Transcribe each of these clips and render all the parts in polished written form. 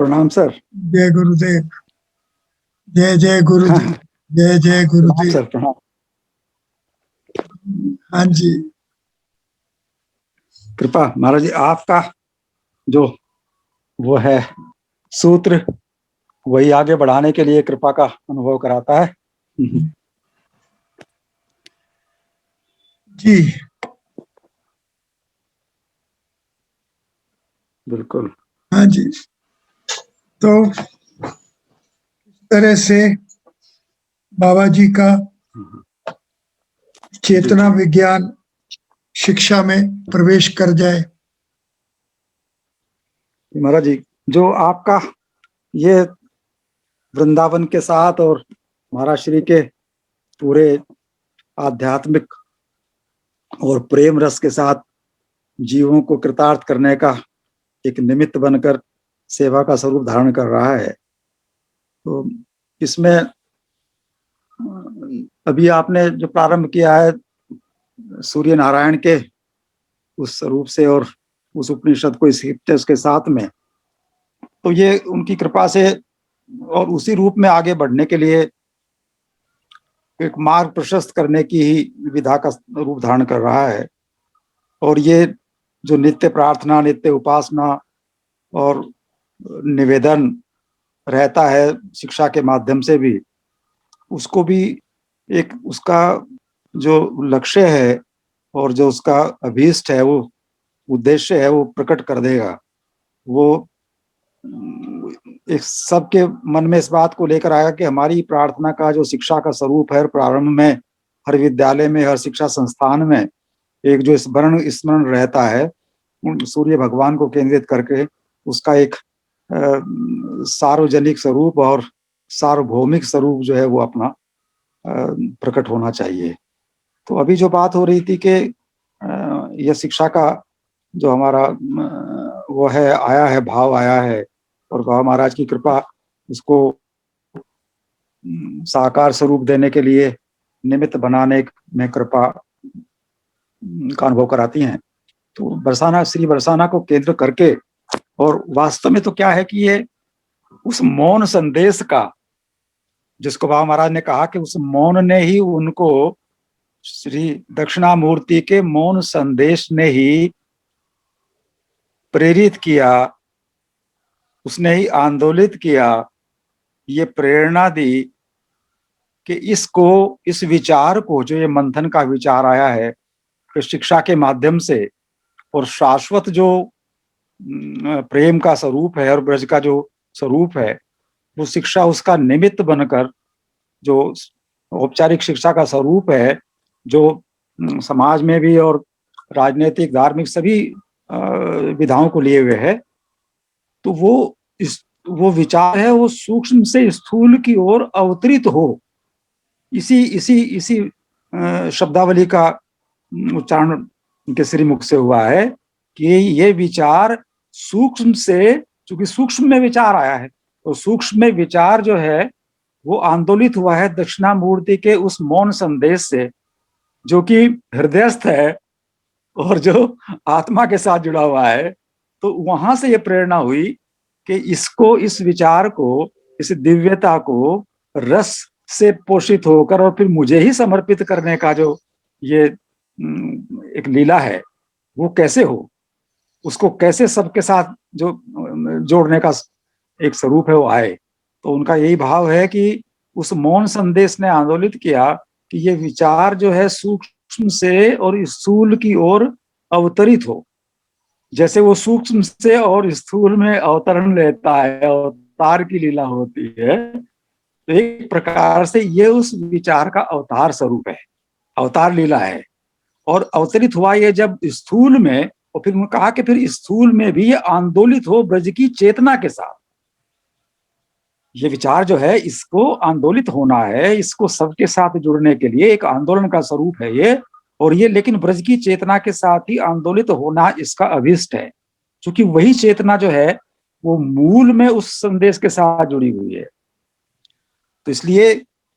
प्रणाम सर। जय गुरुदेव। जय जय हाँ, गुरुदेव। जय जय प्रणाम गुरुदेव। सर, प्रणाम। हाँ जी। कृपा महाराज जी, आपका जो वो है सूत्र, वही आगे बढ़ाने के लिए कृपा का अनुभव कराता है। जी बिल्कुल। हाँ जी। तो इस तरह से बाबा जी का चेतना विज्ञान शिक्षा में प्रवेश कर जाए। महाराज जी, जो आपका ये वृंदावन के साथ और महाराज श्री के पूरे आध्यात्मिक और प्रेम रस के साथ जीवों को कृतार्थ करने का एक निमित्त बनकर सेवा का स्वरूप धारण कर रहा है, तो इसमें अभी आपने जो प्रारंभ किया है सूर्य नारायण के उस स्वरूप से और उस उपनिषद को इस के साथ में, तो ये उनकी कृपा से और उसी रूप में आगे बढ़ने के लिए एक मार्ग प्रशस्त करने की ही विधा का रूप धारण कर रहा है। और ये जो नित्य प्रार्थना, नित्य उपासना और निवेदन रहता है शिक्षा के माध्यम से भी, उसको भी एक उसका जो लक्ष्य है और जो उसका अभीष्ट है, वो उद्देश्य है, वो प्रकट कर देगा। वो एक सबके मन में इस बात को लेकर आएगा कि हमारी प्रार्थना का जो शिक्षा का स्वरूप है, प्रारंभ में हर विद्यालय में, हर शिक्षा संस्थान में एक जो स्मरण रहता है सूर्य भगवान को केंद्रित करके, उसका एक सार्वजनिक स्वरूप और सार्वभौमिक स्वरूप जो है वो अपना प्रकट होना चाहिए। तो अभी जो बात हो रही थी कि यह शिक्षा का जो हमारा वो है आया है, भाव आया है, और बाबा महाराज की कृपा उसको साकार स्वरूप देने के लिए निमित्त बनाने में कृपा का अनुभव कराती हैं। तो बरसाना, श्री बरसाना को केंद्र करके, और वास्तव में तो क्या है कि ये उस मौन संदेश का, जिसको बाबा महाराज ने कहा कि उस मौन ने ही उनको, श्री दक्षिणामूर्ति के मौन संदेश ने ही प्रेरित किया, उसने ही आंदोलित किया, ये प्रेरणा दी कि इसको, इस विचार को, जो ये मंथन का विचार आया है कि शिक्षा के माध्यम से और शाश्वत जो प्रेम का स्वरूप है और ब्रज का जो स्वरूप है, वो शिक्षा उसका निमित्त बनकर, जो औपचारिक शिक्षा का स्वरूप है, जो समाज में भी और राजनीतिक, धार्मिक सभी विधाओं को लिए हुए है, तो वो विचार है, वो सूक्ष्म से स्थूल की ओर अवतरित हो। इसी इसी इसी शब्दावली का उच्चारण के श्रीमुख से हुआ है कि ये विचार सूक्ष्म से, चूंकि सूक्ष्म में विचार आया है, तो सूक्ष्म में विचार जो है वो आंदोलित हुआ है दक्षिणामूर्ति के उस मौन संदेश से, जो कि हृदयस्थ है और जो आत्मा के साथ जुड़ा हुआ है। तो वहां से ये प्रेरणा हुई कि इसको, इस विचार को, इस दिव्यता को रस से पोषित होकर और फिर मुझे ही समर्पित करने का जो ये एक लीला है, वो कैसे हो, उसको कैसे सबके साथ जो जोड़ने का एक स्वरूप है वो आए। तो उनका यही भाव है कि उस मौन संदेश ने आंदोलित किया कि ये विचार जो है सूक्ष्म से और स्थूल की ओर अवतरित हो। जैसे वो सूक्ष्म से और स्थूल में अवतरण लेता है, अवतार की लीला होती है, तो एक प्रकार से ये उस विचार का अवतार स्वरूप है, अवतार लीला है। और अवतरित हुआ ये जब स्थूल में, और फिर उन्होंने कहा कि फिर स्थूल में भी ये आंदोलित हो ब्रज की चेतना के साथ। ये विचार जो है, इसको आंदोलित होना है, इसको सबके साथ जुड़ने के लिए एक आंदोलन का स्वरूप है ये, और ये लेकिन ब्रज की चेतना के साथ ही आंदोलित होना इसका अभिष्ट है, क्योंकि वही चेतना जो है वो मूल में उस संदेश के साथ जुड़ी हुई है। तो इसलिए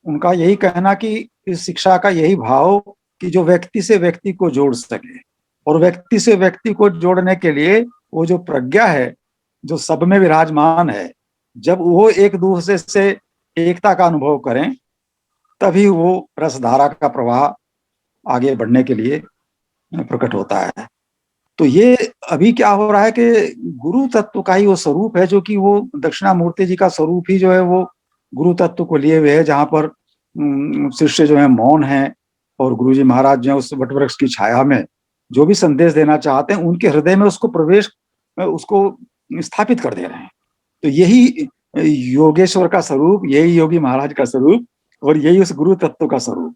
उनका यही कहना कि इस शिक्षा का यही भाव कि जो व्यक्ति से व्यक्ति को जोड़ सके, और व्यक्ति से व्यक्ति को जोड़ने के लिए वो जो प्रज्ञा है, जो सब में विराजमान है, जब वो एक दूसरे से एकता का अनुभव करें, तभी वो रसधारा का प्रवाह आगे बढ़ने के लिए प्रकट होता है। तो ये अभी क्या हो रहा है कि गुरु तत्व का ही वो स्वरूप है, जो कि वो दक्षिणामूर्ति जी का स्वरूप ही जो है वो गुरु तत्व को लिए हुए है, जहां पर शिष्य जो है मौन है, और गुरु जी महाराज जो है उस वटवृक्ष की छाया में जो भी संदेश देना चाहते हैं उनके हृदय में उसको प्रवेश, उसको स्थापित कर दे रहे हैं। तो यही योगेश्वर का स्वरूप, यही योगी महाराज का स्वरूप, और यही उस गुरु तत्व का स्वरूप।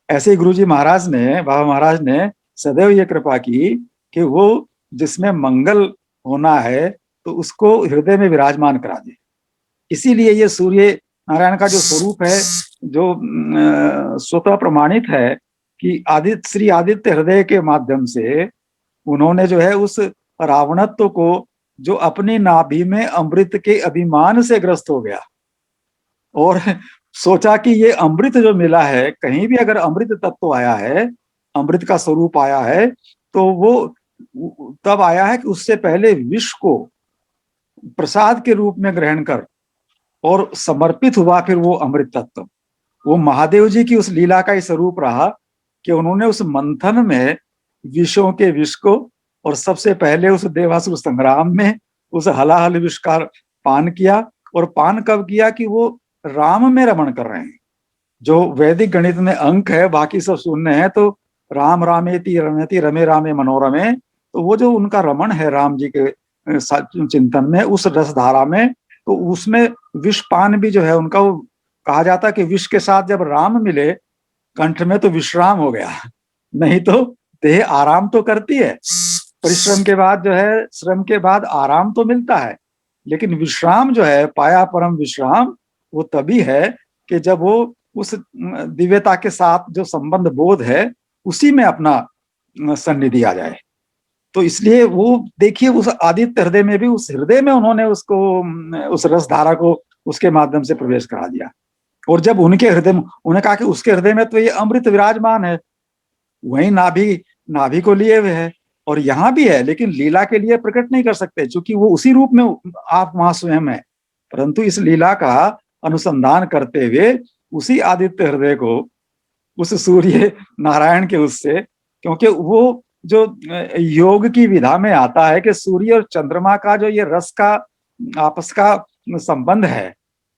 ऐसे ही गुरु जी महाराज ने, बाबा महाराज ने सदैव ये कृपा की कि वो जिसमें मंगल होना है तो उसको हृदय में विराजमान करा दे। इसीलिए ये सूर्य नारायण का जो स्वरूप है, जो स्वतः प्रमाणित है कि आदित्य, श्री आदित्य हृदय के माध्यम से उन्होंने जो है उस रावणत्व को, जो अपनी नाभि में अमृत के अभिमान से ग्रस्त हो गया और सोचा कि ये अमृत जो मिला है, कहीं भी अगर अमृत तत्व आया है, अमृत का स्वरूप आया है, तो वो तब आया है कि उससे पहले विष को प्रसाद के रूप में ग्रहण कर और समर्पित हुआ फिर वो अमृत तत्व। वो महादेव जी की उस लीला का ही स्वरूप रहा कि उन्होंने उस मंथन में विषों के विष को, और सबसे पहले उस देवासुर संग्राम में उस हलाहल विष का पान किया। और पान कब किया कि वो राम में रमण कर रहे हैं। जो वैदिक गणित में अंक है बाकी सब शून्य है, तो राम रामेति रमेति रमे रामे मनोरमे, तो वो जो उनका रमण है राम जी के चिंतन में, उस रसधारा में, तो उसमें विषपान भी जो है उनका, वो कहा जाता है कि विष के साथ जब राम मिले कंठ में तो विश्राम हो गया। नहीं तो देह आराम तो करती है, परिश्रम के बाद जो है, श्रम के बाद आराम तो मिलता है, लेकिन विश्राम जो है, पाया परम विश्राम, वो तभी है कि जब वो उस दिव्यता के साथ जो संबंध बोध है उसी में अपना सन्निधि आ जाए। तो इसलिए वो देखिए उस आदित्य हृदय में भी, उस हृदय में उन्होंने उसको, उस रस धारा को उसके माध्यम से प्रवेश करा दिया। और जब उनके हृदय में, उन्होंने कहा कि उसके हृदय में तो ये अमृत विराजमान है, वही नाभि, नाभि को लिए हुए है, और यहाँ भी है, लेकिन लीला के लिए प्रकट नहीं कर सकते, क्योंकि वो उसी रूप में आप वहां स्वयं है। परंतु इस लीला का अनुसंधान करते हुए उसी आदित्य हृदय को उस सूर्य नारायण के उससे, क्योंकि वो जो योग की विधा में आता है कि सूर्य और चंद्रमा का जो ये रस का आपस का संबंध है,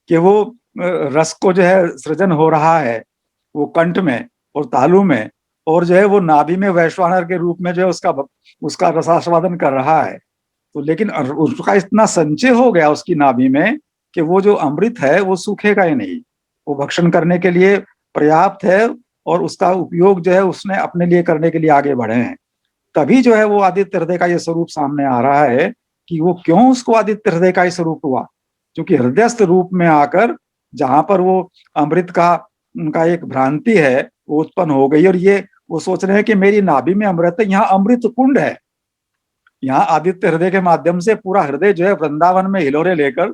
कि वो रस को जो है सृजन हो रहा है वो कंठ में और तालु में, और जो है वो नाभि में वैश्वानर के रूप में जो है उसका रसास्वादन कर रहा है। तो लेकिन उसका इतना संचय हो गया उसकी नाभि में कि वो जो अमृत है वो सूखेगा ही नहीं, वो भक्षण करने के लिए पर्याप्त है, और उसका उपयोग जो है उसने अपने लिए करने के लिए आगे बढ़े हैं। तभी जो है वो आदित्य हृदय का ये स्वरूप सामने आ रहा है कि वो क्यों उसको आदित्य हृदय का ही स्वरूप हुआ, क्योंकि हृदयस्थ रूप में आकर जहां पर वो अमृत का उनका एक भ्रांति है वो उत्पन्न हो गई, और ये वो सोच रहे हैं कि मेरी नाभि में अमृत है, यहाँ अमृत कुंड है। यहाँ आदित्य हृदय के माध्यम से पूरा हृदय जो है वृंदावन में हिलोरे लेकर,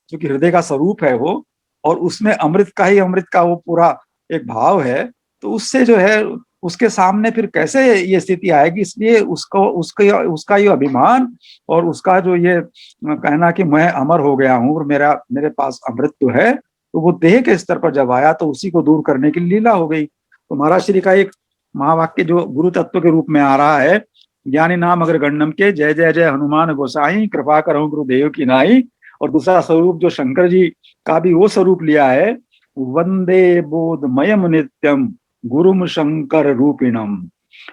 क्योंकि हृदय का स्वरूप है वो, और उसमें अमृत का ही, अमृत का वो पूरा एक भाव है, तो उससे जो है उसके सामने फिर कैसे ये स्थिति आएगी। इसलिए उसको उसका ये अभिमान और उसका जो ये कहना कि मैं अमर हो गया हूँ और मेरे पास अमृत तो है, तो वो देह के स्तर पर जब आया तो उसी को दूर करने की लीला हो गई। तो महाराज श्री का एक महावाक्य जो गुरु तत्व के रूप में आ रहा है, ज्ञानी नाम अगर गण्डम के, जय जय जय हनुमान गोसाई, कृपा करो गुरुदेव की नाई। और दूसरा स्वरूप जो शंकर जी का भी वो स्वरूप लिया है, वंदे बोधमयम नित्यम गुरुम शंकर रूपिणम,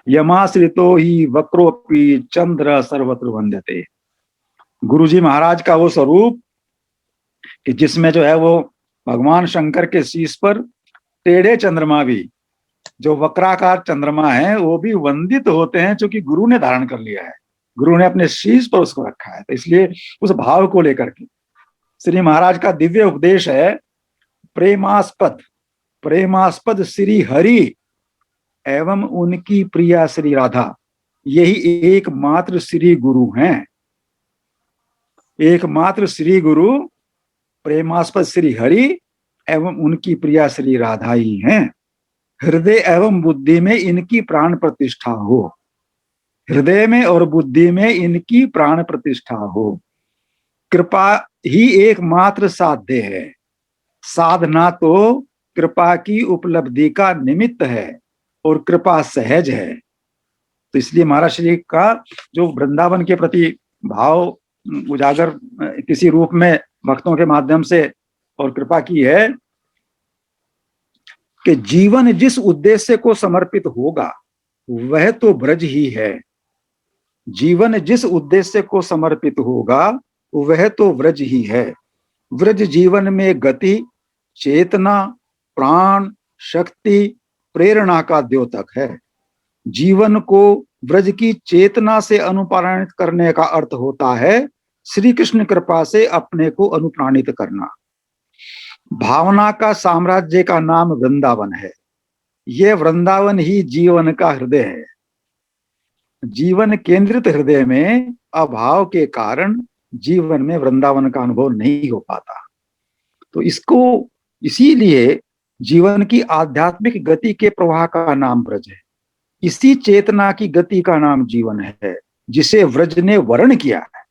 यमाश्रितो ही वक्रोपी चंद्र सर्वत्र वंदते। गुरु जी महाराज का वो स्वरूप कि जिसमें जो है वो भगवान शंकर के शीश पर टेढ़े चंद्रमा भी, जो वक्राकार चंद्रमा है, वो भी वंदित होते हैं, क्योंकि गुरु ने धारण कर लिया है, गुरु ने अपने शीश पर उसको रखा है। तो इसलिए उस भाव को लेकर के श्री महाराज का दिव्य उपदेश है, प्रेमास्पद, प्रेमास्पद श्री हरि एवं उनकी प्रिया श्री राधा, यही एकमात्र श्री गुरु हैं। एकमात्र श्री गुरु प्रेमास्पद श्री हरि एवं उनकी प्रिया श्री राधा ही हैं। हृदय एवं बुद्धि में इनकी प्राण प्रतिष्ठा हो, हृदय में और बुद्धि में इनकी प्राण प्रतिष्ठा हो। कृपा ही एकमात्र साध्य है, साधना तो कृपा की उपलब्धि का निमित्त है और कृपा सहज है। तो इसलिए महाराज श्री का जो वृंदावन के प्रति भाव उजागर किसी रूप में भक्तों के माध्यम से और कृपा की है कि जीवन जिस उद्देश्य को समर्पित होगा वह तो ब्रज ही है। जीवन जिस उद्देश्य को समर्पित होगा वह तो व्रज ही है। व्रज जीवन में गति, चेतना, प्राण, शक्ति, प्रेरणा का द्योतक है। जीवन को व्रज की चेतना से अनुप्राणित करने का अर्थ होता है श्री कृष्ण कृपा से अपने को अनुप्राणित करना। भावना का साम्राज्य का नाम वृंदावन है। यह वृंदावन ही जीवन का हृदय है। जीवन केंद्रित हृदय में अभाव के कारण जीवन में वृंदावन का अनुभव नहीं हो पाता। तो इसको इसीलिए जीवन की आध्यात्मिक गति के प्रवाह का नाम ब्रज है। इसी चेतना की गति का नाम जीवन है जिसे व्रज ने वर्ण किया है।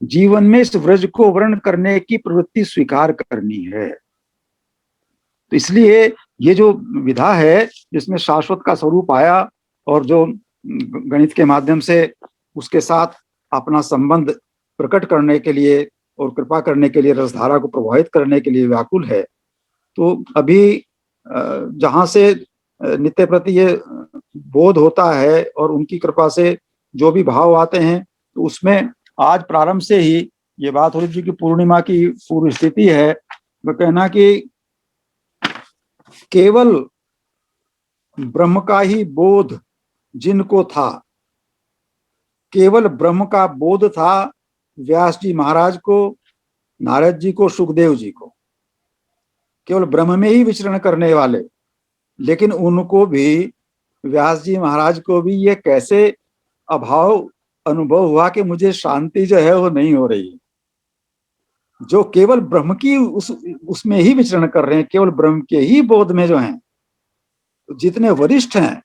जीवन में इस व्रज को वर्ण करने की प्रवृत्ति स्वीकार करनी है। तो इसलिए ये जो विधा है जिसमें शाश्वत का स्वरूप आया और जो गणित के माध्यम से उसके साथ अपना संबंध प्रकट करने के लिए और कृपा करने के लिए, रसधारा को प्रभावित करने के लिए व्याकुल है। तो अभी जहां से नित्य प्रति ये बोध होता है और उनकी कृपा से जो भी भाव आते हैं, तो उसमें आज प्रारंभ से ही ये बात हो रही थी कि पूर्णिमा की पूर्व स्थिति है। वह कहना कि केवल ब्रह्म का ही बोध जिनको था, केवल ब्रह्म का बोध था व्यास जी महाराज को, नारद जी को, सुखदेव जी को, केवल ब्रह्म में ही विचरण करने वाले। लेकिन उनको भी, व्यास जी महाराज को भी ये कैसे अभाव अनुभव हुआ कि मुझे शांति जो है वो नहीं हो रही। जो केवल ब्रह्म की उसमें ही विचरण कर रहे हैं, केवल ब्रह्म के ही बोध में जो हैं, तो जितने वरिष्ठ हैं,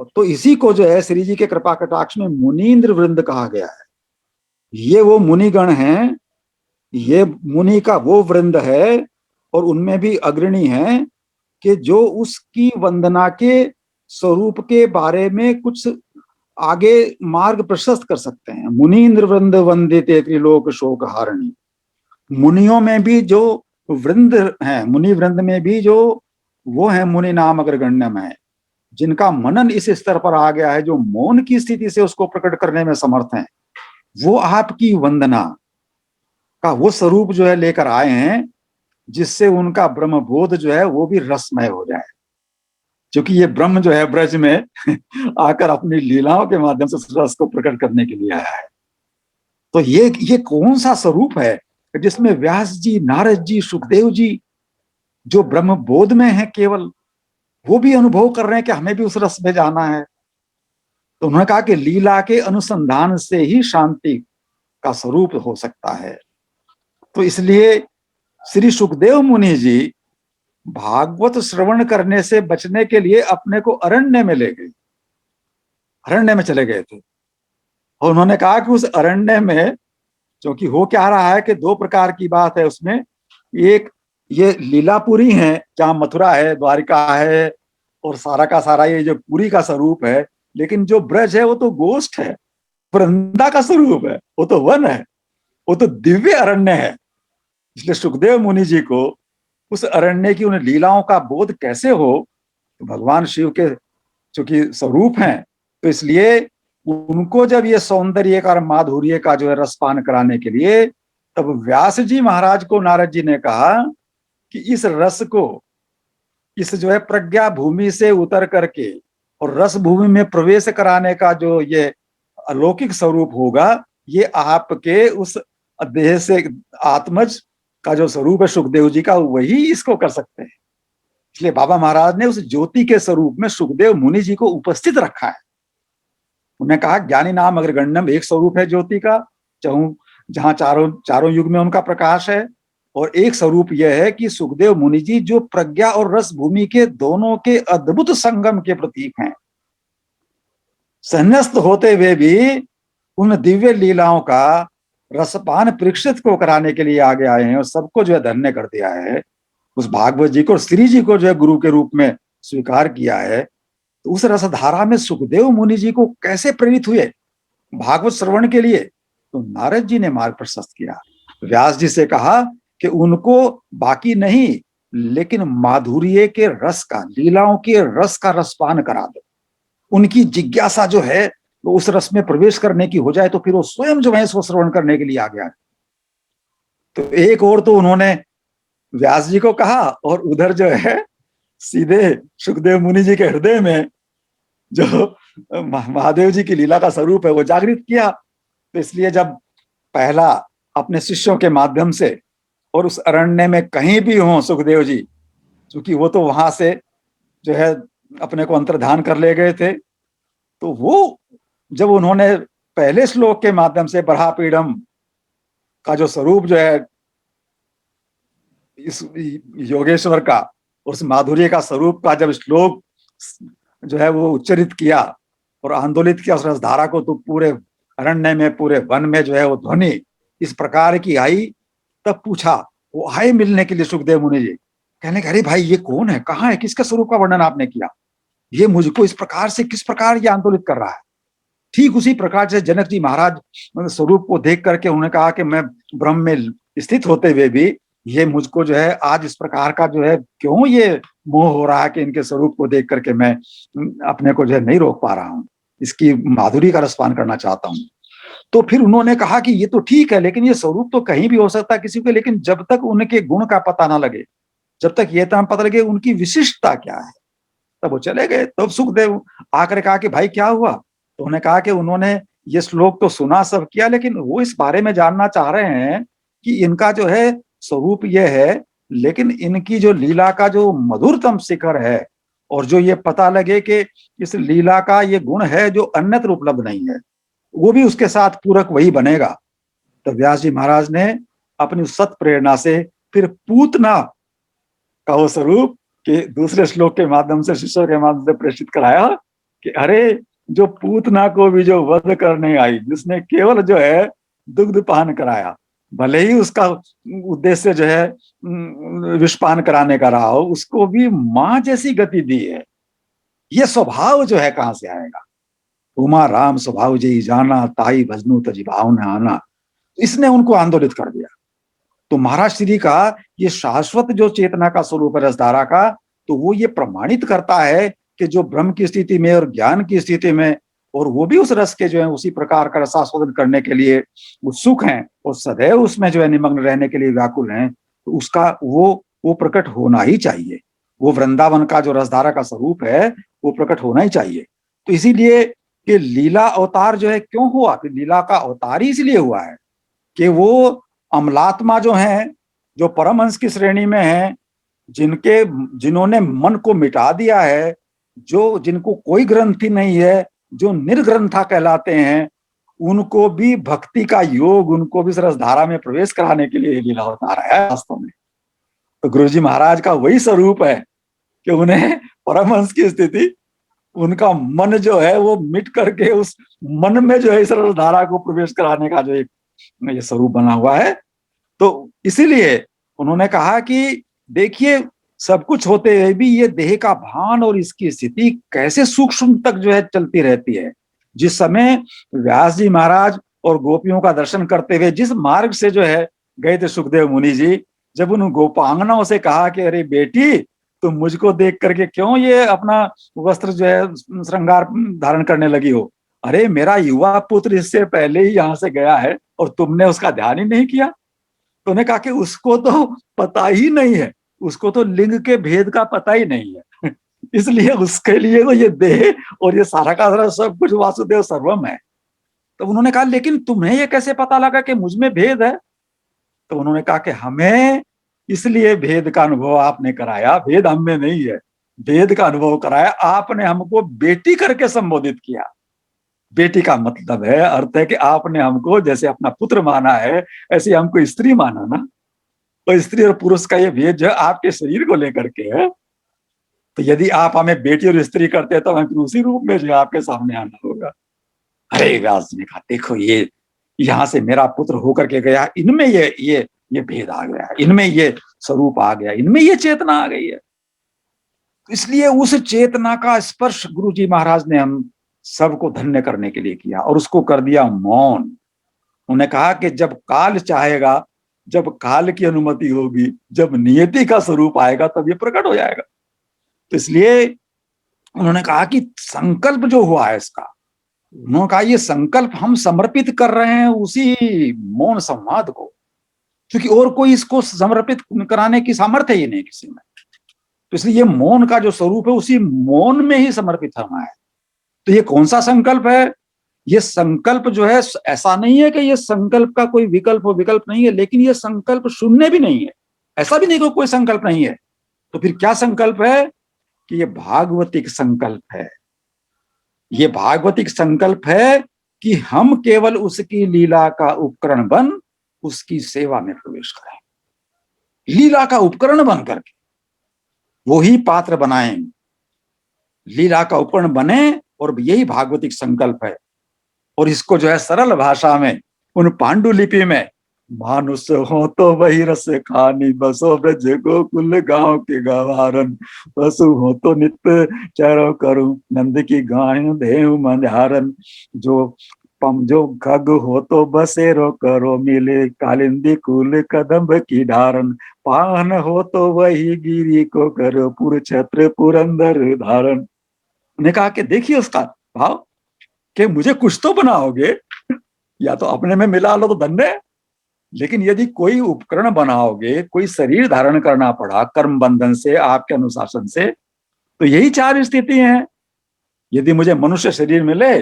तो इसी को जो है श्री जी के कृपा कटाक्ष में मुनीन्द्र वृंद कहा गया है। ये वो मुनिगण हैं, ये मुनि का वो वृंद है और उनमें भी अग्रणी है कि जो उसकी वंदना के स्वरूप के बारे में कुछ आगे मार्ग प्रशस्त कर सकते हैं। मुनीन्द्र वृंद वंदिते त्रिलोक शोक हारिणी। मुनियों में भी जो वृंद हैं, मुनि वृंद में भी जो वो है मुनि नाम अग्रगण्य में, जिनका मनन इस स्तर पर आ गया है, जो मौन की स्थिति से उसको प्रकट करने में समर्थ हैं, वो आपकी वंदना का वो स्वरूप जो है लेकर आए हैं जिससे उनका ब्रह्म बोध जो है वो भी रसमय हो जाए। क्योंकि ये ब्रह्म जो है ब्रज में आकर अपनी लीलाओं के माध्यम से रस को प्रकट करने के लिए आया है। तो ये कौन सा स्वरूप है जिसमें व्यास जी, नारद जी, सुखदेव जी जो ब्रह्म बोध में है केवल, वो भी अनुभव कर रहे हैं कि हमें भी उस रस में जाना है। तो उन्होंने कहा कि लीला के अनुसंधान से ही शांति का स्वरूप हो सकता है। तो इसलिए श्री सुखदेव मुनि जी भागवत श्रवण करने से बचने के लिए अपने को अरण्य में ले गए, अरण्य में चले गए थे। और उन्होंने कहा कि उस अरण्य में, क्योंकि हो क्या रहा है कि दो प्रकार की बात है उसमें, एक ये लीलापुरी है जहां मथुरा है, द्वारिका है और सारा का सारा ये जो पुरी का स्वरूप है, लेकिन जो ब्रज है वो तो गोष्ठ है, वृंदा का स्वरूप है, वो तो वन है, वो तो दिव्य अरण्य है। इसलिए सुखदेव मुनि जी को उस अरण्य की उन लीलाओं का बोध कैसे हो, तो भगवान शिव के चूंकि स्वरूप हैं, तो इसलिए उनको जब ये सौंदर्य का और माधुर्य का जो है रसपान कराने के लिए, तब व्यास जी महाराज को नारद जी ने कहा कि इस रस को, इस जो है प्रज्ञा भूमि से उतर करके और रस भूमि में प्रवेश कराने का जो ये अलौकिक स्वरूप होगा, ये आपके उस देह से आत्मज का जो स्वरूप है सुखदेव जी का, वही इसको कर सकते हैं। इसलिए बाबा महाराज ने उस ज्योति के स्वरूप में सुखदेव मुनि जी को उपस्थित रखा है। उन्होंने कहा ज्ञानी नाम अग्रगण्यम एक स्वरूप है ज्योति का, जहां चारों युग में उनका प्रकाश है, और एक स्वरूप यह है कि सुखदेव मुनि जी जो प्रज्ञा और रस भूमि के दोनों के अद्भुत संगम के प्रतीक हैं। संन्यस्त होते हुए भी उन दिव्य लीलाओं का रसपान परीक्षित को कराने के लिए आगे आए हैं और सबको जो है धन्य कर दिया है, उस भागवत जी को और श्री जी को जो है गुरु के रूप में स्वीकार किया है, तो उस रसधारा में सुखदेव मुनि जी को कैसे प्रेरित हुए भागवत श्रवण के लिए? तो नारद जी ने मार्ग प्रशस्त किया। व्यास जी से कहा कि उनको बाकी नहीं, लेकिन माधुर्य के रस का, लीलाओं के रस का रसपान करा दो। उनकी जिज्ञासा जो है वो उस रस में प्रवेश करने की हो जाए, तो फिर वो स्वयं जो है इसको श्रवण करने के लिए आ गया। तो एक और तो उन्होंने व्यास जी को कहा, और उधर जो है सीधे सुखदेव मुनि जी के हृदय में जो महादेव जी की लीला का स्वरूप है वो जागृत किया। तो इसलिए जब पहला अपने शिष्यों के माध्यम से और उस अरण्य में कहीं भी हो सुखदेव जी, क्योंकि वो तो वहां से जो है अपने को अंतर्धान कर ले गए थे, तो वो जब उन्होंने पहले श्लोक के माध्यम से बराहपीडम का जो स्वरूप जो है इस योगेश्वर का, उस माधुर्य का स्वरूप का जब श्लोक जो है वो उच्चरित किया और आंदोलित किया उस रसधारा को, तो पूरे अरण्य में, पूरे वन में जो है वो ध्वनि इस प्रकार की आई। तब पूछा, वो आए मिलने के लिए सुखदेव मुनि जी, कहने के अरे भाई ये कौन है, कहाँ है, किसके स्वरूप का वर्णन आपने किया, ये मुझको इस प्रकार से किस प्रकार ये आंदोलित कर रहा है। ठीक उसी प्रकार से जनक जी महाराज स्वरूप को देख करके उन्होंने कहा कि मैं ब्रह्म में स्थित होते हुए भी ये मुझको जो है आज इस प्रकार का जो है क्यों ये मोह हो रहा है कि इनके स्वरूप को देख करके मैं अपने को जो है नहीं रोक पा रहा हूँ, इसकी माधुरी का रसपान करना चाहता हूँ। तो फिर उन्होंने कहा कि ये तो ठीक है, लेकिन ये स्वरूप तो कहीं भी हो सकता है किसी को, लेकिन जब तक उनके गुण का पता ना लगे, जब तक ये तो पता लगे उनकी विशिष्टता क्या है, तब वो चले गए। तब सुखदेव आकर कहा कि भाई क्या हुआ? तो उन्होंने कहा कि उन्होंने ये श्लोक तो सुना, सब किया, लेकिन वो इस बारे में जानना चाह रहे हैं कि इनका जो है स्वरूप ये है, लेकिन इनकी जो लीला का जो मधुरतम शिखर है, और जो ये पता लगे कि इस लीला का ये गुण है जो अन्यत्र उपलब्ध नहीं है, वो भी उसके साथ पूरक वही बनेगा। तो व्यास जी महाराज ने अपनी सत प्रेरणा से फिर पूतना का वो स्वरूप कि दूसरे श्लोक के माध्यम से, शिष्यों के माध्यम से प्रेषित कराया कि अरे जो पूतना को भी जो वध करने आई, जिसने केवल जो है दुग्ध पान कराया, भले ही उसका उद्देश्य जो है विषपान कराने का रहा हो, उसको भी मां जैसी गति दी है। ये स्वभाव जो है कहां से आएगा? उमा राम स्वभाव जई जाना, ताई भजनू तजी भाव न आना। इसने उनको आंदोलित कर दिया। तो महाराज श्री का ये शाश्वत जो चेतना का स्वरूप है रसधारा का, तो वो ये प्रमाणित करता है कि जो ब्रह्म की स्थिति में और ज्ञान की स्थिति में, और वो भी उस रस के जो है उसी प्रकार का रसास्वादन करने के लिए उत्सुक हैं और सदैव उसमें जो है निमग्न रहने के लिए व्याकुल हैं, तो उसका वो प्रकट होना ही चाहिए। वो वृंदावन का जो रसधारा का स्वरूप है वो प्रकट होना ही चाहिए। तो इसीलिए कि लीला अवतार जो है क्यों हुआ? लीला का अवतार ही इसलिए हुआ है कि वो अमलात्मा जो हैं, जो परमहंस की श्रेणी में हैं, जिन्होंने मन को मिटा दिया है, जो जिनको कोई ग्रंथि नहीं है, जो निर्ग्रंथा कहलाते हैं, उनको भी भक्ति का योग, उनको भी रसधारा में प्रवेश कराने के लिए लीला अवतार है वास्तव में। तो गुरु जी महाराज का वही स्वरूप है कि उन्हें परमहंस की स्थिति, उनका मन जो है वो मिट करके उस मन में जो है इस रसधारा को प्रवेश कराने का जो एक ये स्वरूप बना हुआ है। तो इसीलिए उन्होंने कहा कि देखिए सब कुछ होते हुए भी ये देह का भान और इसकी स्थिति कैसे सूक्ष्म तक जो है चलती रहती है। जिस समय व्यास जी महाराज और गोपियों का दर्शन करते हुए जिस मार्ग से जो है गए थे सुखदेव मुनि जी, जब उन गोपांगनाओं से कहा कि अरे बेटी तुम मुझको देख करके क्यों ये अपना वस्त्र जो है श्रृंगार धारण करने लगी हो? अरे मेरा युवा पुत्र इससे पहले ही यहाँ से गया है और तुमने उसका ध्यान ही नहीं किया। तो उन्हें कहा कि उसको तो पता ही नहीं है, उसको तो लिंग के भेद का पता ही नहीं है इसलिए उसके लिए तो ये देह और ये सारा का सारा सब कुछ वासुदेव सर्वम है। तो उन्होंने कहा लेकिन तुम्हें ये कैसे पता लगा कि मुझ में भेद है? तो उन्होंने कहा कि हमें इसलिए भेद का अनुभव आपने कराया, भेद हम में नहीं है, भेद का अनुभव कराया आपने, हमको बेटी करके संबोधित किया। बेटी का मतलब है, अर्थ है कि आपने हमको जैसे अपना पुत्र माना है, ऐसे हमको स्त्री माना ना। तो स्त्री और पुरुष का ये भेद जो है आपके शरीर को लेकर के है। तो यदि आप हमें बेटी और स्त्री करते हैं तो हमें उसी रूप में जो है आपके सामने आना होगा। अरे व्यास जी ने कहा देखो ये यहां से मेरा पुत्र होकर के गया, इनमें ये भेद आ गया, इनमें ये स्वरूप आ गया, इनमें ये चेतना आ गई है। इसलिए उस चेतना का स्पर्श गुरु जी महाराज ने हम सबको धन्य करने के लिए किया और उसको कर दिया मौन। उन्होंने कहा कि जब काल चाहेगा, जब काल की अनुमति होगी, जब नियति का स्वरूप आएगा तब ये प्रकट हो जाएगा। तो इसलिए उन्होंने कहा कि संकल्प जो हुआ है इसका, उन्होंने कहा ये संकल्प हम समर्पित कर रहे हैं उसी मौन संवाद को, क्योंकि और कोई इसको समर्पित कराने की सामर्थ्य ही नहीं किसी में। तो इसलिए ये मौन का जो स्वरूप है उसी मौन में ही समर्पित होना है। तो ये कौन सा संकल्प है? ये संकल्प जो है ऐसा नहीं है कि ये संकल्प का कोई विकल्प नहीं है, लेकिन ये संकल्प शून्य भी नहीं है, ऐसा भी नहीं कि कोई संकल्प नहीं है। तो फिर क्या संकल्प है? कि ये भागवतिक संकल्प है। ये भागवतिक संकल्प है कि हम केवल उसकी लीला का उपकरण बन उसकी सेवा में प्रवेश करें, लीला का उपकरण बन करके वो ही पात्र बनाएं, लीला का उपकरण बने, और यही भागवतिक संकल्प है। और इसको जो है सरल भाषा में उन पांडुलिपि में, मानुष हो तो वही रस खानी, बसो ब्रज गोकुल गांव के गवारन, पशु हो तो नित्य चरो करूं, नंद की गाय देव मंधारन, जो खग हो तो बसेरो करो, मिले कालिंदी कुल कदम्ब की धारण, पान हो तो वही गिरी को करो, पुर छत्र पुरंदर धारण। ने कहा कि देखिए उसका भाव कि मुझे कुछ तो बनाओगे, या तो अपने में मिला लो तो धन्य है, लेकिन यदि कोई उपकरण बनाओगे, कोई शरीर धारण करना पड़ा कर्म बंधन से, आपके अनुशासन से, तो यही चार स्थिति हैं। यदि मुझे मनुष्य शरीर मिले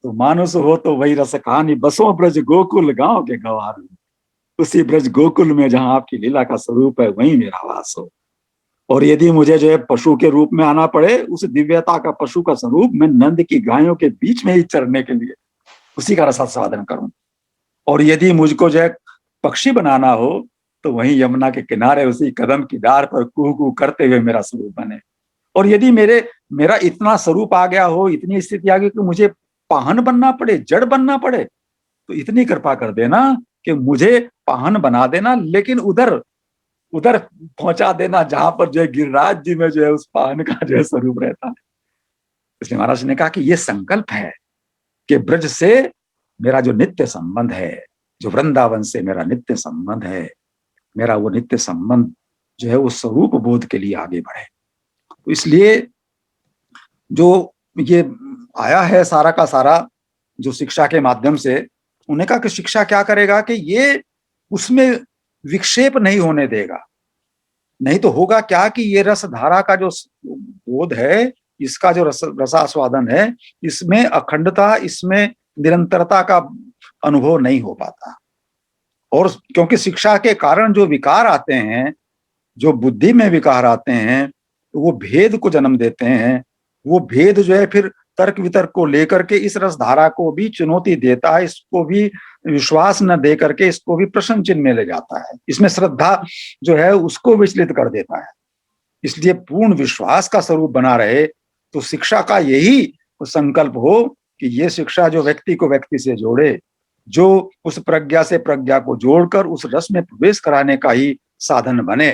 तो मानुष हो तो वही रस कहानी, बसों ब्रज गोकुल गांव के गवार, उसी ब्रज गोकुल में जहां आपकी लीला का स्वरूप है वहीं मेरा वास हो। और यदि मुझे जो है पशु के रूप में आना पड़े, उस दिव्यता का पशु का स्वरूप मैं नंद की गायों के बीच में ही चरने के लिए उसी का रसास्वादन करूं। और यदि मुझको जो है पक्षी बनाना हो तो वहीं यमुना के किनारे उसी कदम की डार पर कू कू करते हुए मेरा स्वरूप बने। और यदि मेरा इतना स्वरूप आ गया हो, इतनी स्थिति आ गई कि मुझे पाहन बनना पड़े, जड़ बनना पड़े, तो इतनी कृपा कर देना कि मुझे पाहन बना देना, लेकिन उधर पहुंचा देना जहां पर जो है गिरिराज जी में जो है उस पाहन का जो है स्वरूप रहता है। इसलिए महाराज ने कहा कि ये संकल्प है कि ब्रज से मेरा जो नित्य संबंध है, जो वृंदावन से मेरा नित्य संबंध है, मेरा वो नित्य संबंध जो है वो स्वरूप बोध के लिए आगे बढ़े। तो इसलिए जो ये आया है सारा का सारा जो शिक्षा के माध्यम से, उन्होंने कहा कि शिक्षा क्या करेगा कि ये उसमें विक्षेप नहीं होने देगा। नहीं तो होगा क्या कि ये रस धारा का जो बोध है, इसका जो रसास्वादन है, इसमें अखंडता, इसमें निरंतरता का अनुभव नहीं हो पाता। और क्योंकि शिक्षा के कारण जो विकार आते हैं, जो बुद्धि में विकार आते हैं, तो वो भेद को जन्म देते हैं। वो भेद जो है फिर तर्क वितर्क को लेकर के इस रस धारा को भी चुनौती देता है, इसको भी विश्वास न दे करके इसको भी प्रश्न चिन्ह में ले जाता है, इसमें श्रद्धा जो है उसको विचलित कर देता है। इसलिए पूर्ण विश्वास का स्वरूप बना रहे तो शिक्षा का यही संकल्प हो कि ये शिक्षा जो व्यक्ति को व्यक्ति से जोड़े, जो उस प्रज्ञा से प्रज्ञा को जोड़कर उस रस में प्रवेश कराने का ही साधन बने।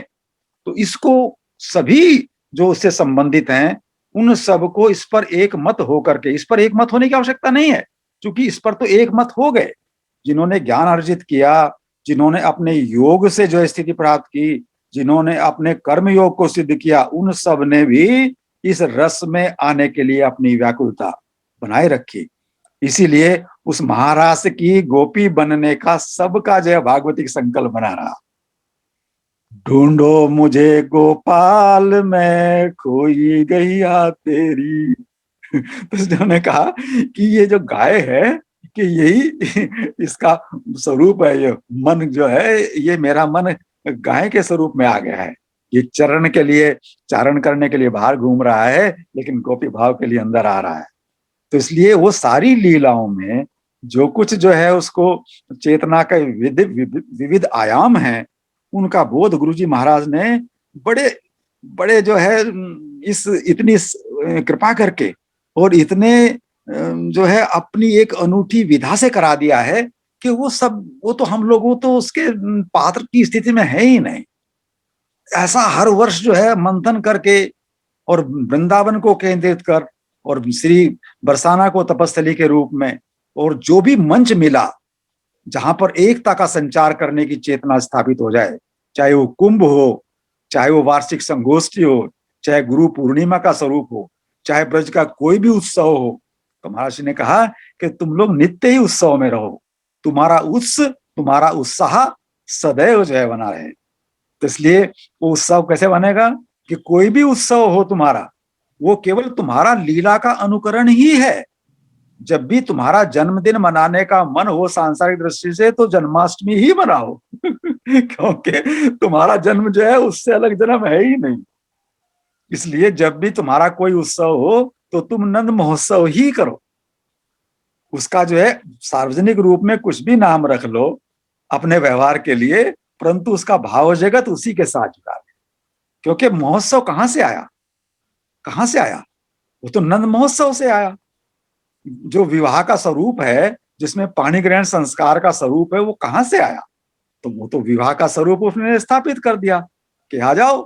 तो इसको सभी जो उससे संबंधित हैं उन सबको इस पर एक मत होकर के, इस पर एक मत होने की आवश्यकता नहीं है, क्योंकि इस पर तो एक मत हो गए। जिन्होंने ज्ञान अर्जित किया, जिन्होंने अपने योग से जो स्थिति प्राप्त की, जिन्होंने अपने कर्म योग को सिद्ध किया, उन सब ने भी इस रस में आने के लिए अपनी व्याकुलता बनाए रखी। इसीलिए उस महारास की गोपी बनने का सबका जो भागवतिक संकल्प बना रहा। ढूंढो मुझे गोपाल, मैं खोई गैया तेरी। तो उन्होंने कहा कि ये जो गाय है कि यही इसका स्वरूप है, ये मन जो है, ये मेरा मन गाय के स्वरूप में आ गया है। ये चरण के लिए, चारण करने के लिए बाहर घूम रहा है, लेकिन गोपी भाव के लिए अंदर आ रहा है। तो इसलिए वो सारी लीलाओं में जो कुछ जो है उसको चेतना के विविध आयाम हैं, उनका बोध गुरुजी महाराज ने बड़े बड़े जो है इस इतनी कृपा करके और इतने जो है अपनी एक अनूठी विधा से करा दिया है कि वो तो हम लोग, वो तो उसके पात्र की स्थिति में है ही नहीं। ऐसा हर वर्ष जो है मंथन करके और वृंदावन को केंद्रित कर और श्री बरसाना को तपस्थली के रूप में, और जो भी मंच मिला जहां पर एकता का संचार करने की चेतना स्थापित हो जाए, चाहे वो कुंभ हो, चाहे वो वार्षिक संगोष्ठी हो, चाहे गुरु पूर्णिमा का स्वरूप हो, चाहे ब्रज का कोई भी उत्सव हो, तो महाराज ने कहा कि तुम लोग नित्य ही उत्सव में रहो, तुम्हारा उत्साह सदैव जो है बना रहे। तो इसलिए वो उत्सव कैसे बनेगा कि कोई भी उत्सव हो तुम्हारा, वो केवल तुम्हारा लीला का अनुकरण ही है। जब भी तुम्हारा जन्मदिन मनाने का मन हो सांसारिक दृष्टि से, तो जन्माष्टमी ही मनाओ क्योंकि तुम्हारा जन्म जो है उससे अलग जन्म है ही नहीं। इसलिए जब भी तुम्हारा कोई उत्सव हो तो तुम नंद महोत्सव ही करो। उसका जो है सार्वजनिक रूप में कुछ भी नाम रख लो अपने व्यवहार के लिए, परंतु उसका भाव जगत उसी के साथ जुड़ा है। क्योंकि महोत्सव कहां से आया? कहां से आया? वो तो नंद महोत्सव से आया। जो विवाह का स्वरूप है, जिसमें पाणी ग्रहण संस्कार का स्वरूप है, वो कहां से आया? तो वो तो विवाह का स्वरूप उसने स्थापित कर दिया कि आ जाओ,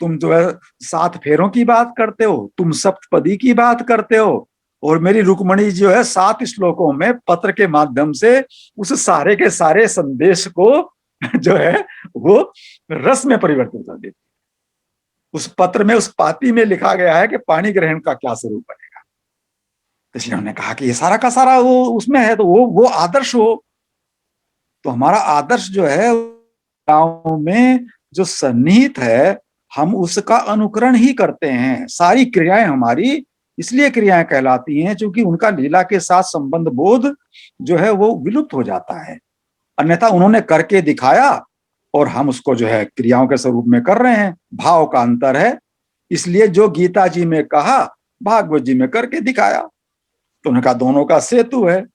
तुम जो है 7 फेरों की बात करते हो, तुम सप्तपदी की बात करते हो, और मेरी रुक्मणी जो है 7 श्लोकों में पत्र के माध्यम से उस सारे के सारे संदेश को जो है वो रस में परिवर्तित कर देती। उस पत्र में, उस पाती में लिखा गया है कि पाणी ग्रहण का क्या स्वरूप बनेगा। तो इसलिए उन्होंने कहा कि ये सारा का सारा वो उसमें है, तो वो आदर्श हो। तो हमारा आदर्श जो है गांव में जो सन्निहित है, हम उसका अनुकरण ही करते हैं। सारी क्रियाएं हमारी इसलिए क्रियाएं कहलाती हैं क्योंकि उनका लीला के साथ संबंध बोध जो है वो विलुप्त हो जाता है। अन्यथा उन्होंने करके दिखाया और हम उसको जो है क्रियाओं के स्वरूप में कर रहे हैं। भाव का अंतर है। इसलिए जो गीता जी में कहा, भागवत जी में करके दिखाया। तो उन्होंने कहा दोनों का सेतु है।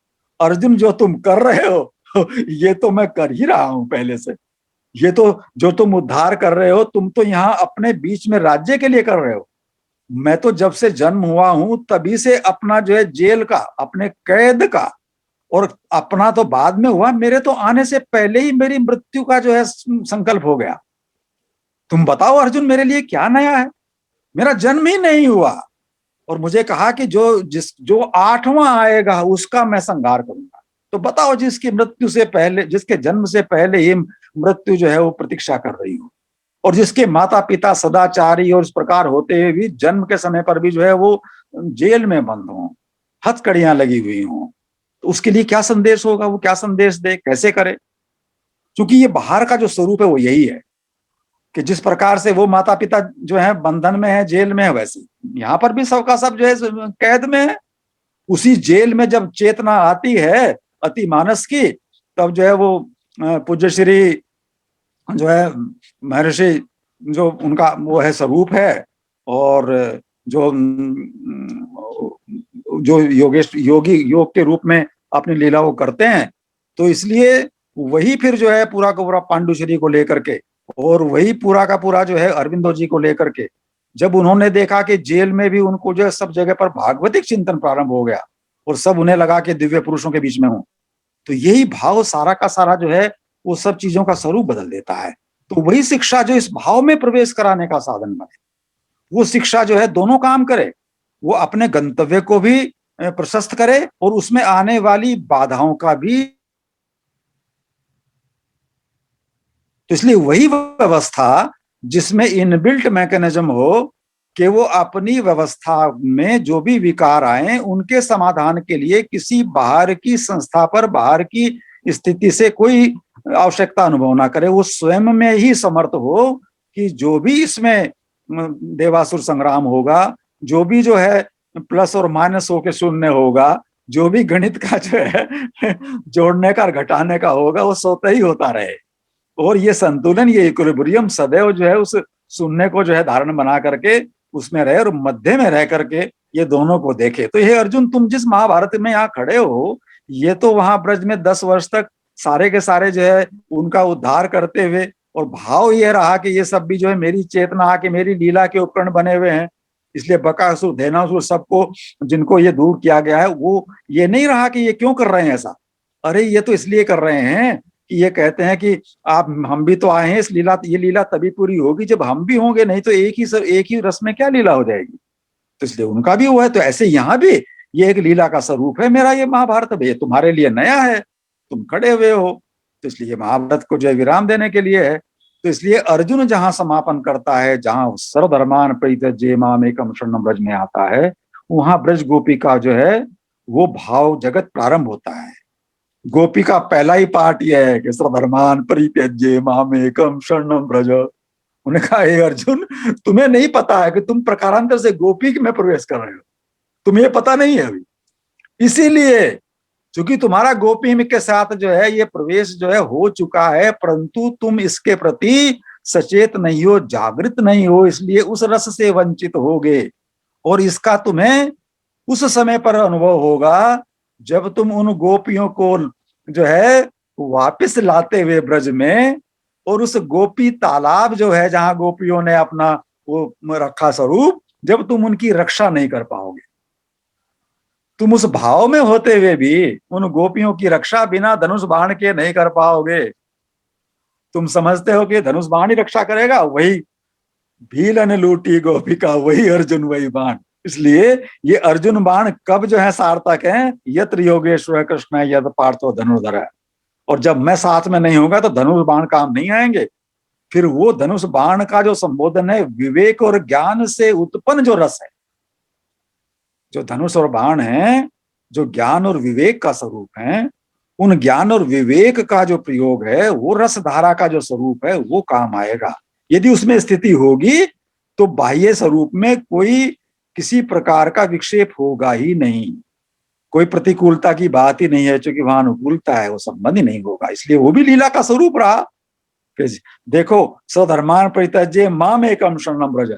अर्जुन जो तुम कर रहे हो ये तो मैं कर ही रहा हूं पहले से। ये तो जो तुम उद्धार कर रहे हो, तुम तो यहाँ अपने बीच में राज्य के लिए कर रहे हो। मैं तो जब से जन्म हुआ हूं तभी से अपना जो है जेल का, अपने कैद का, और अपना तो बाद में हुआ, मेरे तो आने से पहले ही मेरी मृत्यु का जो है संकल्प हो गया। तुम बताओ अर्जुन मेरे लिए क्या नया है? मेरा जन्म ही नहीं हुआ और मुझे कहा कि जो 8वां आएगा उसका मैं संहार करूंगा। तो बताओ जिसकी मृत्यु से पहले, जिसके जन्म से पहले ही मृत्यु जो है वो प्रतीक्षा कर रही हो, और जिसके माता पिता सदाचारी और इस प्रकार होते हुए भी जन्म के समय पर भी जो है वो जेल में बंद हो, हथकड़ियां लगी हुई हो, तो उसके लिए क्या संदेश होगा? वो क्या संदेश दे, कैसे करे? क्योंकि ये बाहर का जो स्वरूप है वो यही है कि जिस प्रकार से वो माता पिता जो है बंधन में है, जेल में है, वैसे यहाँ पर भी सबका सब जो है कैद में है। उसी जेल में जब चेतना आती है अति मानस की, तब जो है वो पूज्य श्री जो है महर्षि, जो उनका वो है स्वरूप है, और जो जो योगी योग के रूप में अपनी लीला को करते हैं, तो इसलिए वही फिर जो है पूरा का पूरा पांडुश्री को लेकर के, और वही पूरा का पूरा जो है अरविंदो जी को लेकर के, जब उन्होंने देखा कि जेल में भी उनको जो है सब जगह पर भागवतिक चिंतन प्रारंभ हो गया और सब उन्हें लगा कि दिव्य पुरुषों के बीच में हूं, तो यही भाव सारा का सारा जो है वो सब चीजों का स्वरूप बदल देता है। तो वही शिक्षा जो इस भाव में प्रवेश कराने का साधन बने, वो शिक्षा जो है दोनों काम करे। वो अपने गंतव्य को भी प्रशस्त करे और उसमें आने वाली बाधाओं का भी। तो इसलिए वही व्यवस्था जिसमें इनबिल्ट मैकेनिज्म हो कि वो अपनी व्यवस्था में जो भी विकार आए उनके समाधान के लिए किसी बाहर की संस्था पर, बाहर की स्थिति से कोई आवश्यकता अनुभव ना करे। वो स्वयं में ही समर्थ हो कि जो भी इसमें देवासुर संग्राम होगा, जो भी जो है प्लस और माइनस होके शून्य होगा, जो भी गणित का जो है जोड़ने का और घटाने का होगा, वो स्वतः ही होता रहे। और ये संतुलन, ये इक्विलिब्रियम सदैव जो है उस शून्य को जो है धारण बना करके उसमें रहे और मध्य में रह करके ये दोनों को देखे। तो ये अर्जुन, तुम जिस महाभारत में यहाँ खड़े हो, ये तो वहां ब्रज में 10 वर्ष तक सारे के सारे जो है उनका उद्धार करते हुए, और भाव ये रहा कि ये सब भी जो है मेरी चेतना आके मेरी लीला के उपकरण बने हुए हैं। इसलिए बकासुर, धेनासुर सबको जिनको ये दूर किया गया है, वो ये नहीं रहा कि ये क्यों कर रहे हैं ऐसा। अरे ये तो इसलिए कर रहे हैं कि ये कहते हैं कि आप हम भी तो आए हैं इस लीला, ये लीला तभी पूरी होगी जब हम भी होंगे, नहीं तो एक ही रस में क्या लीला हो जाएगी। तो इसलिए उनका भी वो है। तो ऐसे यहाँ भी ये एक लीला का स्वरूप है मेरा ये महाभारत। भैया तुम्हारे लिए नया है, तुम खड़े हुए हो, तो इसलिए महाभारत को जो है विराम देने के लिए है। तो इसलिए अर्जुन जहां समापन करता है, जहां सर्वधर्मान परित्यज्य मामेकम शरणं ब्रज में आता है, वहां ब्रज गोपी का जो है वो भाव जगत प्रारंभ होता है। गोपी का पहला ही पार्ट यह है कि सर्वधर्मान परित्यज्य मामेकम शरणं ब्रज। उन्होंने कहा हे अर्जुन, तुम्हें नहीं पता है कि तुम प्रकारांतर से गोपी में प्रवेश कर रहे हो, तुम्हें पता नहीं है अभी। इसीलिए क्योंकि तुम्हारा गोपी के साथ जो है ये प्रवेश जो है हो चुका है, परंतु तुम इसके प्रति सचेत नहीं हो, जागृत नहीं हो, इसलिए उस रस से वंचित होगे। और इसका तुम्हें उस समय पर अनुभव होगा जब तुम उन गोपियों को जो है वापस लाते हुए ब्रज में, और उस गोपी तालाब जो है जहां गोपियों ने अपना वो रखा स्वरूप, जब तुम उनकी रक्षा नहीं कर पाओगे। तुम उस भाव में होते हुए भी उन गोपियों की रक्षा बिना धनुष बाण के नहीं कर पाओगे। तुम समझते हो कि धनुष बाण ही रक्षा करेगा, वही भीलन लूटी गोपिका, वही अर्जुन वही बाण। इसलिए ये अर्जुन बाण कब जो है सार्थक है, यत्र योगेश्वर कृष्ण यद पार्थो धनुर्धर है। और जब मैं साथ में नहीं होगा तो धनुष बाण काम नहीं आएंगे। फिर वो धनुष बाण का जो संबोधन है विवेक और ज्ञान से उत्पन्न जो रस है, जो धनुष और बाण है, जो ज्ञान और विवेक का स्वरूप है, उन ज्ञान और विवेक का जो प्रयोग है, वो रस धारा का जो स्वरूप है वो काम आएगा। यदि उसमें स्थिति होगी तो बाह्य स्वरूप में कोई किसी प्रकार का विक्षेप होगा ही नहीं, कोई प्रतिकूलता की बात ही नहीं है, क्योंकि वहां अनुकूलता है, वो संबंध ही नहीं होगा। इसलिए वो भी लीला का स्वरूप रहा कि देखो स्वधर्मान परित्यज्य मामेकम शरणं ब्रज,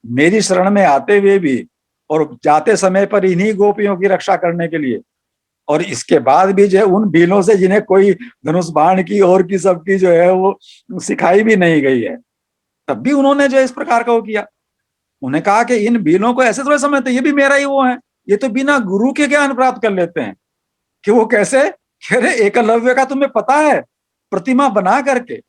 मेरी शरण में आते हुए भी और जाते समय पर इन्हीं गोपियों की रक्षा करने के लिए, और इसके बाद भी जो है उन भीलों से जिन्हें कोई धनुष बाण की और की सबकी जो है वो सिखाई भी नहीं गई है, तब भी उन्होंने जो इस प्रकार का वो किया। उन्हें कहा कि इन भीलों को ऐसे थोड़े समझते, ये भी मेरा ही वो है, ये तो बिना गुरु के ज्ञान प्राप्त कर लेते हैं। कि वो कैसे, कह रहे एकलव्य का तुम्हें पता है, प्रतिमा बना करके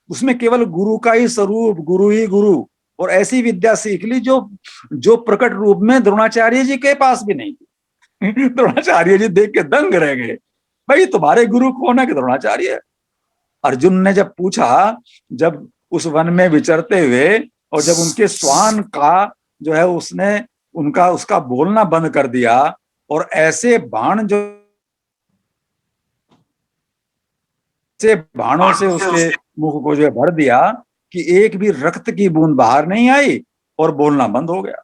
उसमें केवल गुरु का ही स्वरूप, गुरु ही गुरु, और ऐसी विद्या सीख ली जो जो प्रकट रूप में द्रोणाचार्य जी के पास भी नहीं थी। द्रोणाचार्य जी देख के दंग रह गए, भाई तुम्हारे गुरु कौन है? कि द्रोणाचार्य। अर्जुन ने जब पूछा, जब उस वन में विचरते हुए और जब उनके श्वान का जो है उसने उनका उसका बोलना बंद कर दिया, और ऐसे बाण जो से बाणों से उसके मुख को जो है भर दिया कि एक भी रक्त की बूंद बाहर नहीं आई, और बोलना बंद हो गया।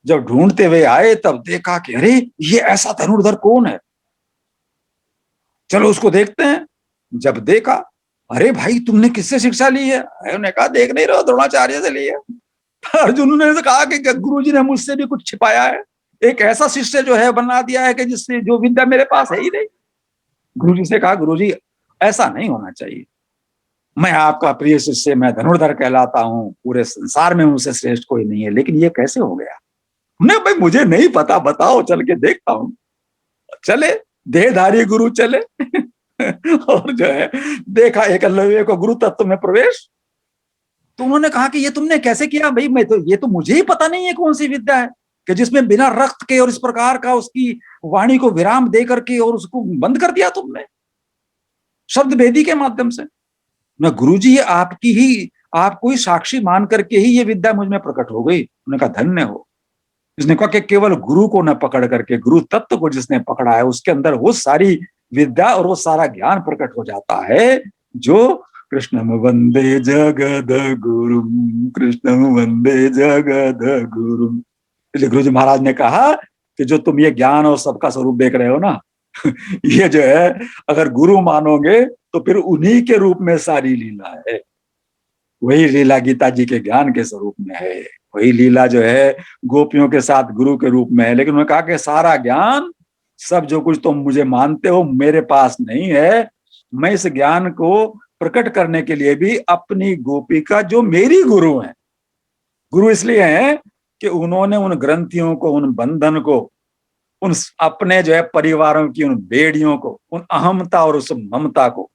जब ढूंढते हुए आए तब देखा कि अरे ये ऐसा धनुर्धर कौन है, चलो उसको देखते हैं। जब देखा, अरे भाई तुमने किससे शिक्षा ली है? उन्होंने कहा देख नहीं रहो, द्रोणाचार्य से ली है। अर्जुन ने कहा कि गुरु जी ने मुझसे भी कुछ छिपाया है, एक ऐसा शिष्य जो है बना दिया है कि जिससे जो विद्या मेरे पास है ही नहीं। गुरु जी से कहा, गुरु जी ऐसा नहीं होना चाहिए, मैं आपका प्रिय शिष्य, मैं धनुर्धर कहलाता हूँ, पूरे संसार में मुझसे श्रेष्ठ कोई नहीं है, लेकिन ये कैसे हो गया? नहीं भाई मुझे नहीं पता, बताओ, चल के देखता हूँ। चले, देहधारी गुरु चले। और जो है देखा एकलव्य को गुरु तत्व में प्रवेश। तो उन्होंने कहा कि ये तुमने कैसे किया? भाई मैं तो, ये तो मुझे ही पता नहीं है कौन सी विद्या है कि जिसमें बिना रक्त के और इस प्रकार का उसकी वाणी को विराम दे करके और उसको बंद कर दिया तुमने शब्द भेदी के माध्यम से। मैं गुरुजी ये आपकी ही, आपको ही साक्षी मान करके ही ये विद्या मुझ में प्रकट हो गई। उन्होंने कहा धन्य हो। इसने कहा कि केवल गुरु को न पकड़ करके, गुरु तत्व को जिसने पकड़ा है उसके अंदर वो सारी विद्या और वो सारा ज्ञान प्रकट हो जाता है, जो कृष्णम वंदे जगद गुरुम, कृष्णम वंदे जगद गुरुम। इसलिए गुरु जी महाराज ने कहा कि जो तुम ये ज्ञान और सबका स्वरूप देख रहे हो ना, ये जो है अगर गुरु मानोगे तो फिर उन्हीं के रूप में सारी लीला है। वही लीला गीता जी के ज्ञान के स्वरूप में है, वही लीला जो है गोपियों के साथ गुरु के रूप में है। लेकिन उन्होंने कहा कि सारा ज्ञान, सब जो कुछ तुम मुझे मानते हो मेरे पास नहीं है। मैं इस ज्ञान को प्रकट करने के लिए भी अपनी गोपी का, जो मेरी गुरु है, गुरु इसलिए है कि उन्होंने उन ग्रंथियों को, उन बंधन को उन अपने जो है परिवारों की उन बेड़ियों को, उन अहमता और उस ममता को,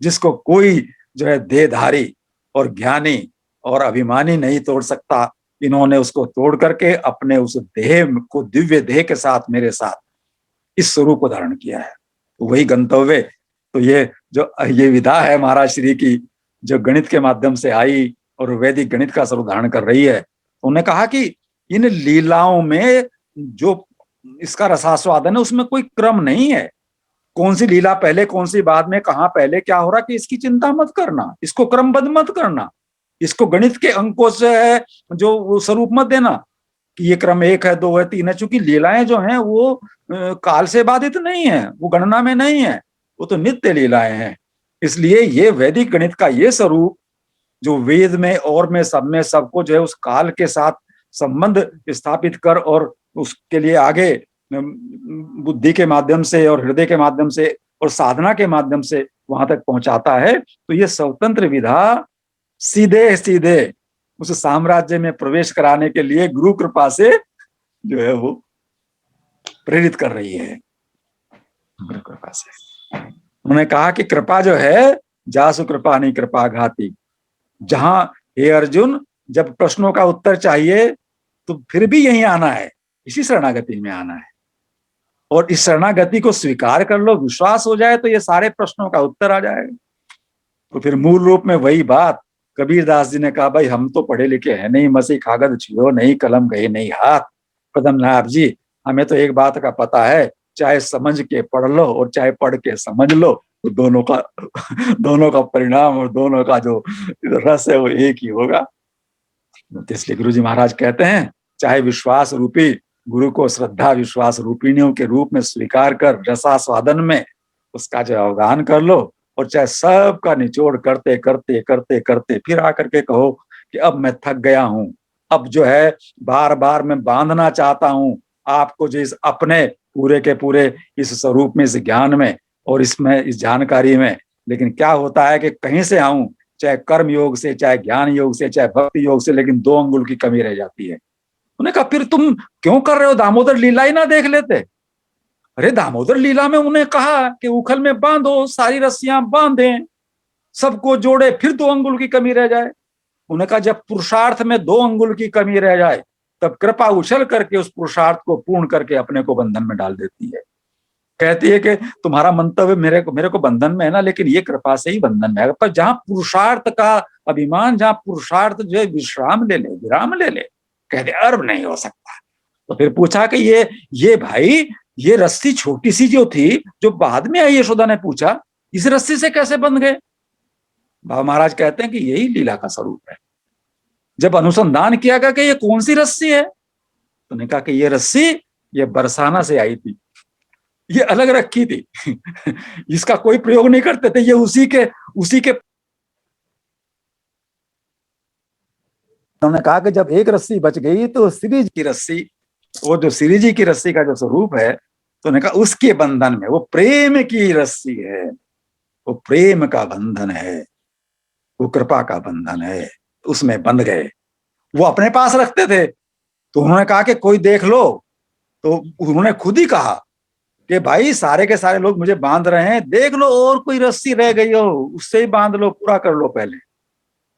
जिसको कोई जो है देहधारी और ज्ञानी और अभिमानी नहीं तोड़ सकता, इन्होंने उसको तोड़ करके अपने उस देह को दिव्य देह के साथ मेरे साथ इस स्वरूप को धारण किया है। तो वही गंतव्य, तो ये विधा है महाराज श्री की, जो गणित के माध्यम से आई और वैदिक गणित का स्वरूप धारण कर रही है। तो उन्होंने कहा कि इन लीलाओं में जो इसका रसास्वादन है उसमें कोई क्रम नहीं है, कौन सी लीला पहले कौन सी बाद में, कहां पहले क्या हो रहा, कि इसकी चिंता मत करना, इसको क्रमबद्ध मत करना, इसको गणित के अंकों से है जो स्वरूप मत देना कि ये क्रम 1 है 2 है 3 है, चूंकि लीलाएं जो हैं वो काल से बाधित नहीं है, वो गणना में नहीं है, वो तो नित्य लीलाएं हैं। इसलिए ये वैदिक गणित का ये स्वरूप जो वेद में और में सब में सबको जो है उस काल के साथ संबंध स्थापित कर और उसके लिए आगे बुद्धि के माध्यम से और हृदय के माध्यम से और साधना के माध्यम से वहां तक पहुंचाता है। तो ये स्वतंत्र विधा सीधे सीधे उस साम्राज्य में प्रवेश कराने के लिए गुरु कृपा से जो है वो प्रेरित कर रही है, गुरु कृपा से। उन्होंने कहा कि कृपा जो है जासु कृपा नहीं कृपा घाती, जहां हे अर्जुन जब प्रश्नों का उत्तर चाहिए तो फिर भी यहीं आना है, इसी शरणागति में आना है, और इस शरणागति को स्वीकार कर लो, विश्वास हो जाए तो ये सारे प्रश्नों का उत्तर आ जाएगा। तो फिर मूल रूप में वही बात कबीर दास जी ने कहा, भाई हम तो पढ़े लिखे हैं नहीं, मसी कागज छुओ नहीं, कलम गए नहीं हाथ। पदम नाथ जी, हमें तो एक बात का पता है, चाहे समझ के पढ़ लो और चाहे पढ़ के समझ लो, तो दोनों का परिणाम और दोनों का जो रस है वो एक ही होगा। इसलिए गुरु जी महाराज कहते हैं, चाहे विश्वास रूपी गुरु को श्रद्धा विश्वास रूपिणियों के रूप में स्वीकार कर रसास्वादन में उसका जो अवगान कर लो, और चाहे सबका निचोड़ करते करते करते करते फिर आकर के कहो कि अब मैं थक गया हूं, अब जो है बार बार मैं बांधना चाहता हूं आपको जो इस अपने पूरे के पूरे इस स्वरूप में, इस ज्ञान में और इसमें इस जानकारी में, लेकिन क्या होता है कि कहीं से आऊं, चाहे कर्म योग से, चाहे ज्ञान योग से, चाहे भक्ति योग से, लेकिन 2 अंगुल की कमी रह जाती है। उन्होंने कहा फिर तुम क्यों कर रहे हो, दामोदर लीला ही ना देख लेते। अरे दामोदर लीला में उन्हें कहा कि उखल में बांधो, सारी रस्सियां बांधें, सबको जोड़े, फिर 2 अंगुल की कमी रह जाए। उन्हें कहा जब पुरुषार्थ में 2 अंगुल की कमी रह जाए तब कृपा उछल करके उस पुरुषार्थ को पूर्ण करके अपने को बंधन में डाल देती है। कहती है कि तुम्हारा मंतव्य मेरे को बंधन में है ना, लेकिन ये कृपा से ही बंधन में है। पर जहां पुरुषार्थ का अभिमान, जहां पुरुषार्थ जो है विश्राम ले ले, विराम ले ले, कहते अर्ब नहीं हो सकता। तो फिर पूछा कि ये भाई, ये रस्सी छोटी सी जो थी, जो बाद में आई यशोदा ने पूछा, इस रस्सी से कैसे बंध गए? बाबा महाराज कहते हैं कि यही लीला का स्वरूप है। जब अनुसंधान किया गया कि ये कौन सी रस्सी है, तो ने कहा कि ये रस्सी ये बरसाना से आई थी, ये अलग रखी थी इसका कोई प्रयोग नहीं करते थे, ये उसी के उन्होंने कहा कि जब एक रस्सी बच गई तो श्री जी की रस्सी, वो जो श्री जी की रस्सी का जो स्वरूप है, तो उन्होंने कहा उसके बंधन में, वो प्रेम की रस्सी है, वो प्रेम का बंधन है, वो कृपा का बंधन है, उसमें बंध गए। वो अपने पास रखते थे, तो उन्होंने कहा कि कोई देख लो, तो उन्होंने खुद ही कहा कि भाई सारे के सारे लोग मुझे बांध रहे हैं, देख लो और कोई रस्सी रह गई हो उससे ही बांध लो, पूरा कर लो पहले,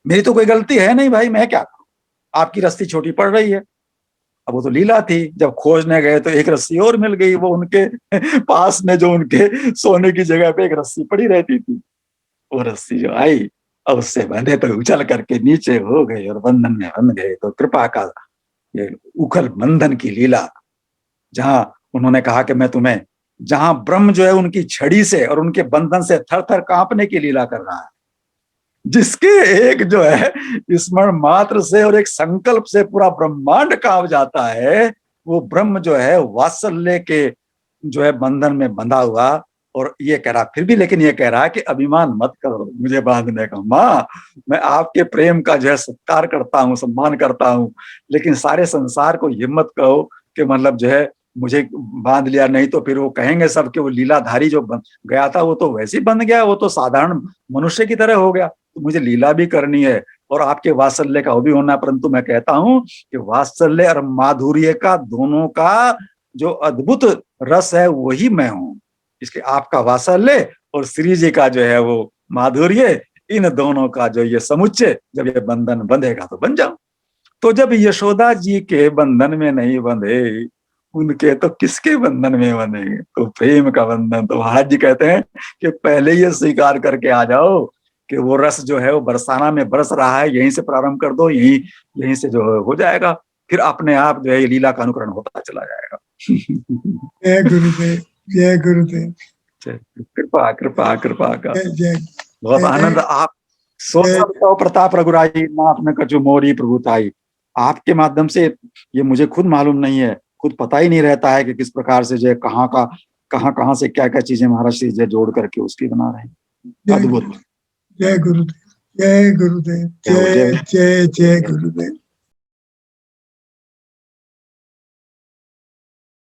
मेरी तो कोई गलती है नहीं भाई, मैं क्या करूं, आपकी रस्सी छोटी पड़ रही है। अब वो तो लीला थी, जब खोजने गए तो एक रस्सी और मिल गई, वो उनके पास में जो उनके सोने की जगह पे एक रस्सी पड़ी रहती थी, वो रस्सी जो आई अब उससे बंधे तो उछल करके नीचे हो गए और बंधन में बंध गए। तो कृपा का ये उखल बंधन की लीला, जहां उन्होंने कहा कि मैं तुम्हें, जहां ब्रह्म जो है उनकी छड़ी से और उनके बंधन से थर थर कांपने की लीला कर रहा है, जिसके एक जो है स्मरण मात्र से और एक संकल्प से पूरा ब्रह्मांड कांप जाता है, वो ब्रह्म जो है वात्सल्य के जो है बंधन में बंधा हुआ, और ये कह रहा फिर भी, लेकिन ये कह रहा है कि अभिमान मत करो मुझे बांधने का, माँ मैं आपके प्रेम का जो है सत्कार करता हूँ, सम्मान करता हूँ, लेकिन सारे संसार को ये मत कहो कि मतलब जो है मुझे बांध लिया, नहीं तो फिर वो कहेंगे सब कि वो लीलाधारी जो गया था वो तो वैसे ही बंध गया, वो तो साधारण मनुष्य की तरह हो गया, तो मुझे लीला भी करनी है और आपके वात्सल्य का वो भी होना। परंतु मैं कहता हूं कि वात्सल्य और माधुर्य का दोनों का जो अद्भुत रस है वही मैं हूं। इसलिए आपका वात्सल्य और श्री जी का जो है वो माधुर्य, इन दोनों का जो ये समुच्चय जब ये बंधन बंधेगा तो बन जाऊं। तो जब यशोदा जी के बंधन में नहीं बंधे, उनके तो किसके बंधन में बंधेंगे? तो प्रेम का बंधन। तो महाराज जी कहते हैं कि पहले ये स्वीकार करके आ जाओ कि वो रस जो है वो बरसाना में बरस रहा है, यहीं से प्रारंभ कर दो, यहीं यहीं से जो हो जाएगा, फिर अपने आप जो है लीला का अनुकरण होता चला जाएगा। जय गुरुदेव, जय गुरुदेव, कृपा कृपा कृपा का जय जय बहुत आनंद। आप सो जय सब तो प्रताप रघुराई, नाथ न कछु मोरी प्रभुताई। आपके माध्यम से ये मुझे खुद मालूम नहीं है, खुद पता ही नहीं रहता है कि किस प्रकार से जो है कहाँ से क्या क्या चीजें महाराज श्री जी जोड़ करके उसकी बना रहे हैं। अद्भुत। जय गुरुदेव, जय गुरुदेव, जय हो, जय जय हो। जय जय गुरुदेव।